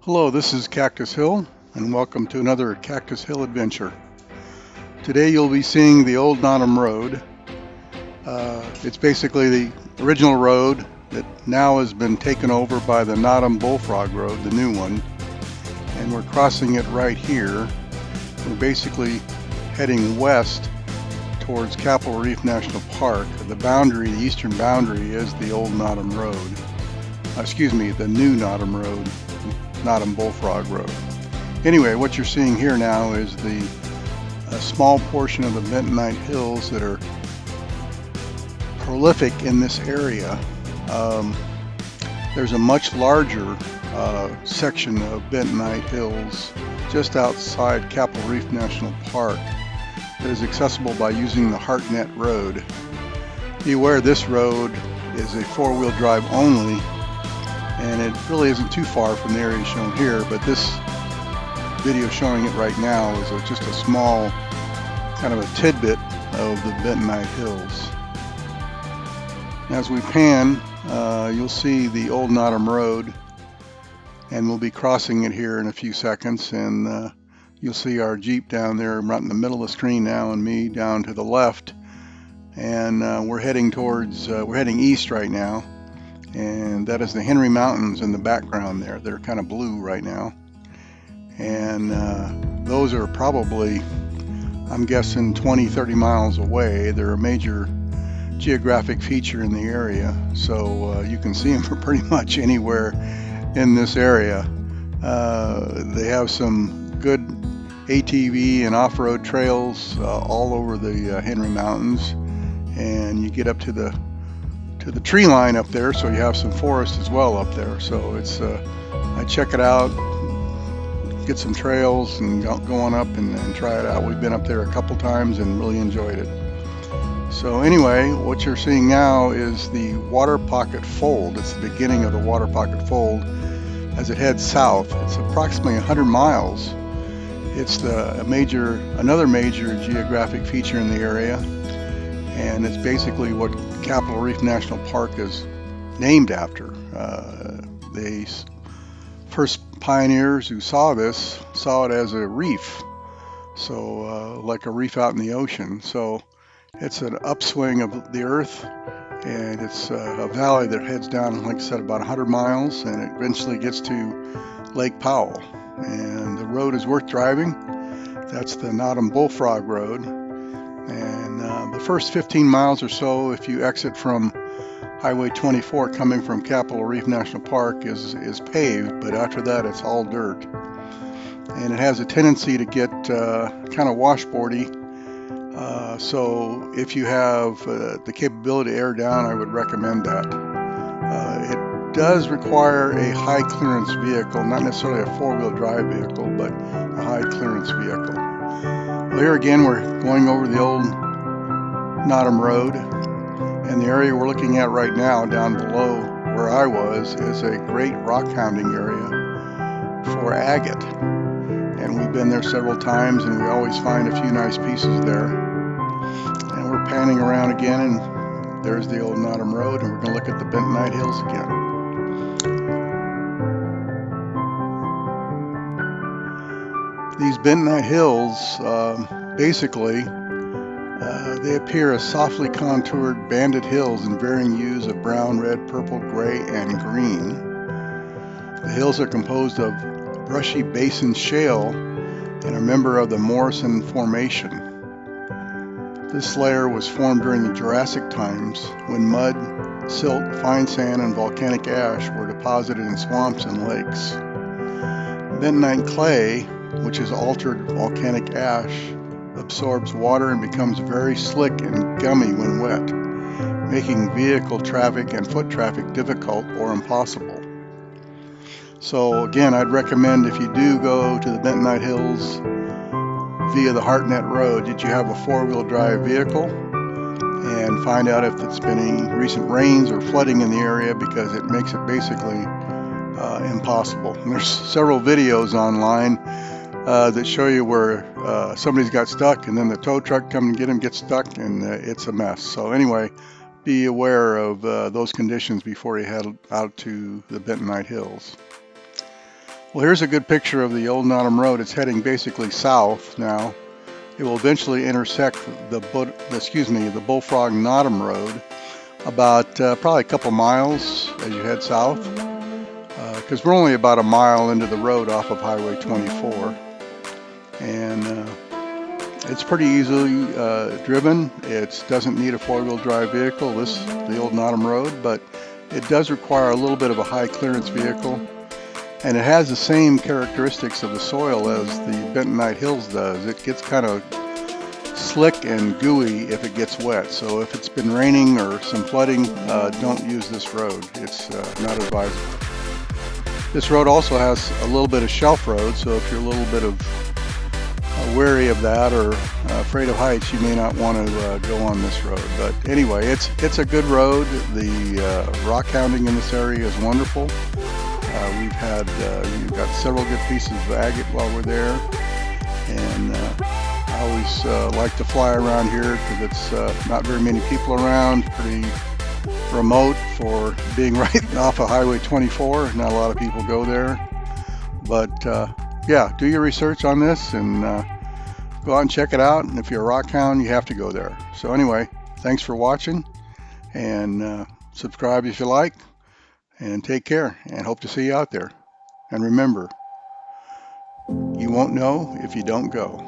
Hello, this is Cactus Hill, and welcome to another Cactus Hill adventure. Today you'll be seeing the old Notom Road. It's basically the original road that now has been taken over by the Notom Bullfrog Road, the new one, and we're crossing it right here. We're basically heading west towards Capitol Reef National Park. The boundary, the eastern boundary, is the old Notom Road. The new Notom Road, Notom Bullfrog Road. Anyway, what you're seeing here now is a small portion of the Bentonite Hills that are prolific in this area. There's a much larger section of Bentonite Hills just outside Capitol Reef National Park that is accessible by using the Hartnett Road. Be aware this road is a four-wheel drive only, and it really isn't too far from the area shown here, but this video showing it right now is just a small kind of a tidbit of the Bentonite Hills. As we pan, you'll see the old Notom Road, and we'll be crossing it here in a few seconds, and you'll see our Jeep down there right in the middle of the screen now, and me down to the left, and we're heading east right now. And that is the Henry Mountains in the background there. They're kind of blue right now. And those are probably, I'm guessing, 20-30 miles away. They're a major geographic feature in the area. So you can see them from pretty much anywhere in this area. They have some good ATV and off-road trails all over the Henry Mountains. And you get up to the tree line up there, so you have some forest as well up there. So it's I check it out, get some trails, and go on up and try it out. We've been up there a couple times and really enjoyed it. So anyway, what you're seeing now is the Water Pocket Fold. It's the beginning of the Water Pocket Fold as it heads south. It's approximately 100 miles. It's another major geographic feature in the area, and it's basically what Capitol Reef National Park is named after. The first pioneers who saw this saw it as a reef, so like a reef out in the ocean. So it's an upswing of the earth, and it's a valley that heads down, like I said, about 100 miles, and it eventually gets to Lake Powell. And the road is worth driving. That's the Notom Bullfrog Road. And the first 15 miles or so, if you exit from Highway 24 coming from Capitol Reef National Park, is paved, but after that it's all dirt. And it has a tendency to get kind of washboardy. So if you have the capability to air down, I would recommend that. It does require a high clearance vehicle, not necessarily a four-wheel drive vehicle, but a high clearance vehicle. Well, here again, we're going over the old Notom Road, and the area we're looking at right now down below where I was is a great rock hounding area for agate, and we've been there several times, and we always find a few nice pieces there. And we're panning around again, and there's the old Notom Road, and we're going to look at the Bentonite Hills again. These Bentonite Hills, basically, they appear as softly contoured banded hills in varying hues of brown, red, purple, gray, and green. The hills are composed of brushy basin shale and a member of the Morrison Formation. This layer was formed during the Jurassic times when mud, silt, fine sand, and volcanic ash were deposited in swamps and lakes. Bentonite clay, which is altered volcanic ash, absorbs water and becomes very slick and gummy when wet, making vehicle traffic and foot traffic difficult or impossible. So again, I'd recommend, if you do go to the Bentonite Hills via the Hartnett Road, that you have a four-wheel drive vehicle and find out if there's been any recent rains or flooding in the area, because it makes it basically impossible. And there's several videos online that show you where somebody's got stuck, and then the tow truck come and get him, gets stuck, and it's a mess. So anyway, be aware of those conditions before you head out to the Bentonite Hills. Well, here's a good picture of the old Notom Road. It's heading basically south now. It will eventually intersect the Bullfrog Notom Road about probably a couple miles as you head south, because we're only about a mile into the road off of Highway 24, and it's pretty easily driven. It doesn't need a four-wheel drive vehicle, the old Notom Road, but it does require a little bit of a high clearance vehicle. And it has the same characteristics of the soil as the Bentonite Hills does. It gets kind of slick and gooey if it gets wet. So if it's been raining or some flooding, don't use this road. It's not advisable. This road also has a little bit of shelf road, so if you're a little bit of wary of that or afraid of heights, you may not want to go on this road. But anyway, it's a good road. The rock hounding in this area is wonderful. We've got several good pieces of agate while we're there, and I always like to fly around here because it's not very many people around, pretty remote for being right off of Highway 24. Not a lot of people go there, but yeah, do your research on this and go out and check it out. And if you're a rock hound, you have to go there. So anyway, thanks for watching, and subscribe if you like. And take care, and hope to see you out there. And remember, you won't know if you don't go.